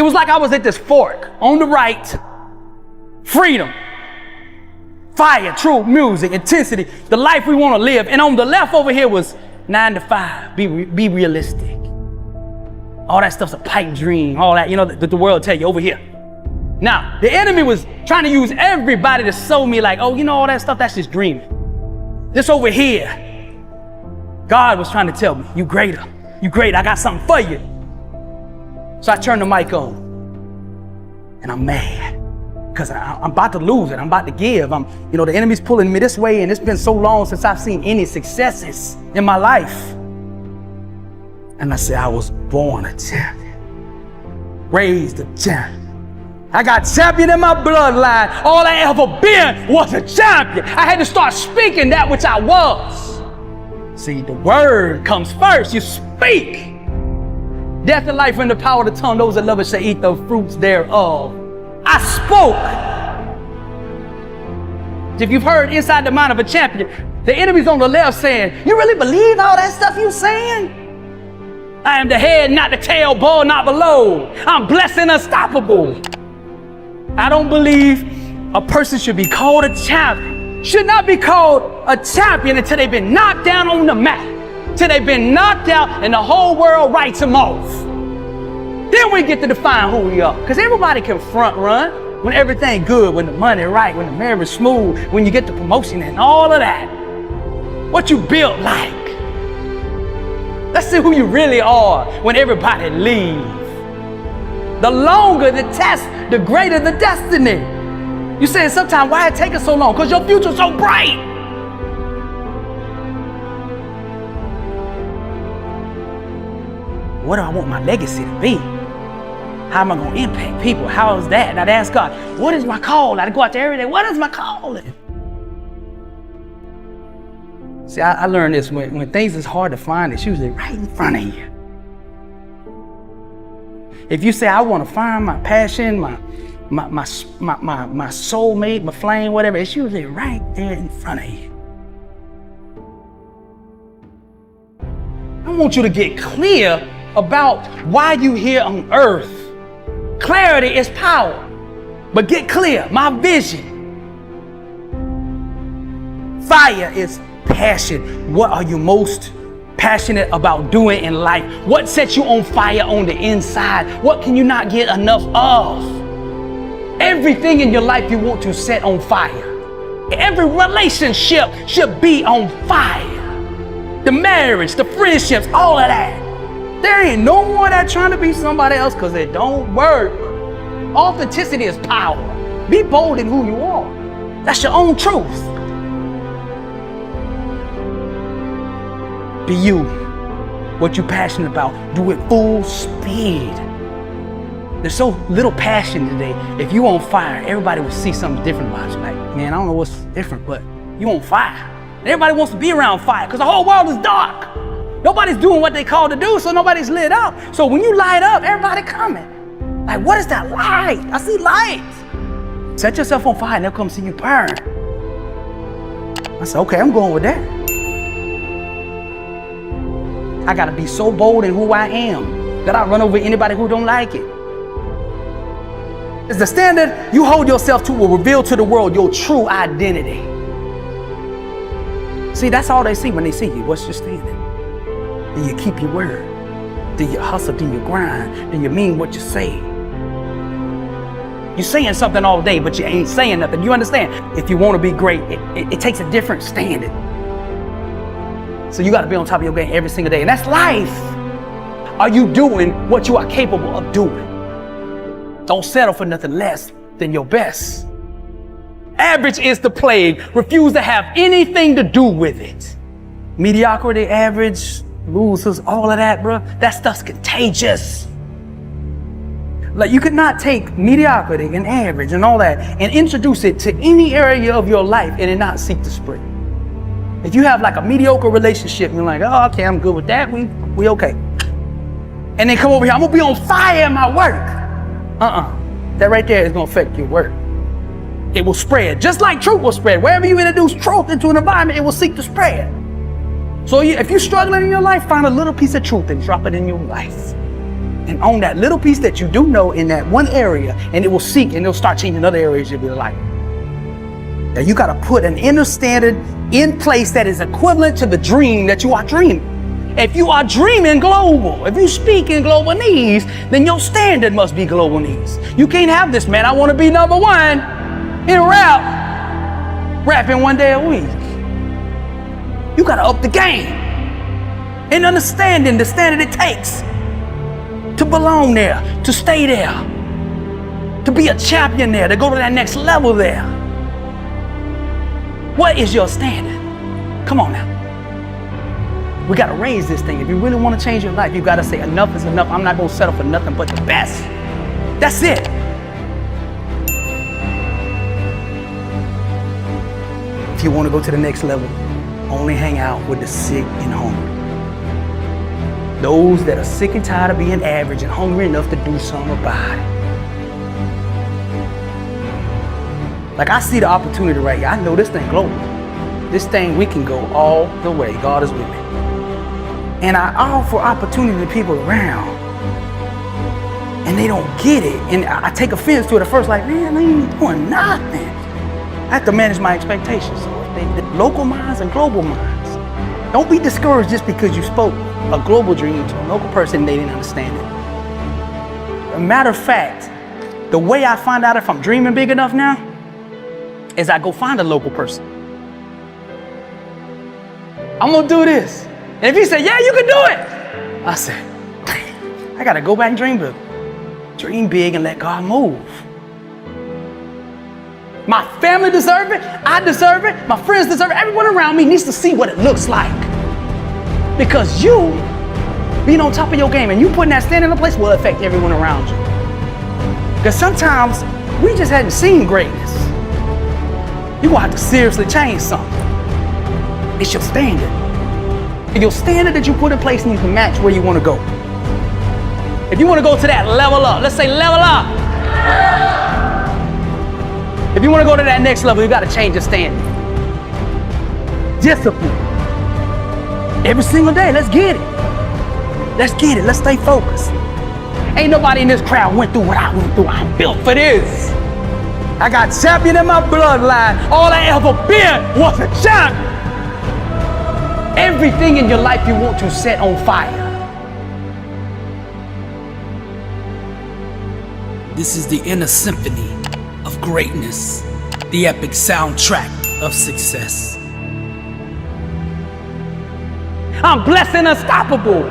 was like I was at this fork. On the right, freedom, fire, true music, intensity, the life we want to live. And on the left over here was 9 to 5, be realistic. All that stuff's a pipe dream, all that, you know, that the world tell you over here. Now, the enemy was trying to use everybody to show me like, oh, you know, all that stuff, that's just dreaming. This over here, God was trying to tell me, you greater, I got something for you. So I turned the mic on and I'm mad because I'm about to lose it. I'm about to give. The enemy's pulling me this way, and it's been so long since I've seen any successes in my life. And I said, I was born a champion, raised a champion. I got champion in my bloodline. All I ever been was a champion. I had to start speaking that which I was. See, the word comes first. You speak. Death and life in the power of the tongue. Those that love it shall eat the fruits thereof. I spoke. If you've heard inside the mind of a champion, the enemy's on the left saying, you really believe all that stuff you saying? I am the head, not the tail, above, not below. I'm blessed and unstoppable. I don't believe a person should be called a champion. Should not be called a champion until they've been knocked down on the mat. Till they've been knocked out and the whole world writes them off. Then we get to define who we are. Because everybody can front run when everything good, when the money right, when the marriage smooth, when you get the promotion and all of that. What you built like. Let's see who you really are when everybody leaves. The longer the test, the greater the destiny. You say sometimes, why it take us so long? Because your future's so bright. What do I want my legacy to be? How am I going to impact people? How is that? And I'd ask God, what is my call? I'd go out there every day. What is my calling? See, I learned this when things is hard to find, it's usually right in front of you. If you say, I want to find my passion, my soulmate, my flame, whatever, it's usually right there in front of you. I want you to get clear about why you here on earth. Clarity is power, but get clear, my vision. Fire is passion. What are you most passionate about doing in life? What sets you on fire on the inside? What can you not get enough of? Everything in your life you want to set on fire. Every relationship should be on fire. The marriage, the friendships, all of that. There ain't no one that trying to be somebody else because it don't work. Authenticity is power. Be bold in who you are. That's your own truth. Be you. What you passionate about, do it full speed. There's so little passion today. If you on fire, everybody will see something different about you. Like, man, I don't know what's different, but you on fire. Everybody wants to be around fire because the whole world is dark. Nobody's doing what they called to do, so nobody's lit up. So when you light up, everybody coming. Like, what is that light? I see light. Set yourself on fire and they'll come see you burn. I said, okay, I'm going with that. I gotta be so bold in who I am that I run over anybody who don't like it. It's the standard you hold yourself to will reveal to the world your true identity. See, that's all they see when they see you. What's your standard? Do you keep your word? Do you hustle? Do you grind? Do you mean what you say? You're saying something all day, but you ain't saying nothing. You understand? If you want to be great, it takes a different standard. So you got to be on top of your game every single day. And that's life. Are you doing what you are capable of doing? Don't settle for nothing less than your best. Average is the plague. Refuse to have anything to do with it. Mediocrity, average, losers, all of that, bro. That stuff's contagious. Like, you could not take mediocrity and average and all that and introduce it to any area of your life and it not seek to spread. If you have like a mediocre relationship, you're like, oh, okay, I'm good with that. We okay. And then come over here, I'm gonna be on fire in my work. That right there is gonna affect your work. It will spread, just like truth will spread. Wherever you introduce truth into an environment, it will seek to spread. So if you're struggling in your life, find a little piece of truth and drop it in your life. and own that little piece that you do know in that one area, and it will seek and it'll start changing other areas of your life. Now you got to put an inner standard in place that is equivalent to the dream that you are dreaming. If you are dreaming global, if you speak in global needs, then your standard must be global needs. You can't have this, man, I want to be number one in rapping one day a week. You got to up the game and understanding the standard it takes to belong there, to stay there, to be a champion there, to go to that next level there. What is your standard? Come on now. We got to raise this thing. If you really want to change your life, you got to say enough is enough. I'm not going to settle for nothing but the best. That's it. If you want to go to the next level, only hang out with the sick and hungry. Those that are sick and tired of being average and hungry enough to do something about it. Like, I see the opportunity right here. I know this thing global. This thing, we can go all the way. God is with me. And I offer opportunity to people around, and they don't get it. And I take offense to it at first, like, man, I ain't doing nothing. I have to manage my expectations. So the local minds and global minds. Don't be discouraged just because you spoke a global dream to a local person and they didn't understand it. As a matter of fact, the way I find out if I'm dreaming big enough now is I go find a local person. I'm gonna do this. And if he say, yeah, you can do it, I say, I gotta go back and dream big. Dream big and let God move. My family deserve it, I deserve it, my friends deserve it, everyone around me needs to see what it looks like. Because you being on top of your game and you putting that standard in place will affect everyone around you. Because sometimes we just hadn't seen greatness. You're gonna have to seriously change something. It's your standard. And your standard that you put in place needs to match where you want to go. If you want to go to that level up, let's say level up. If you want to go to that next level, you got to change your standard. Discipline. Every single day, let's get it. Let's get it. Let's stay focused. Ain't nobody in this crowd went through what I went through. I'm built for this. I got champion in my bloodline. All I ever been was a champ. Everything in your life you want to set on fire. This is the inner symphony of greatness, the epic soundtrack of success. I'm blessed and unstoppable.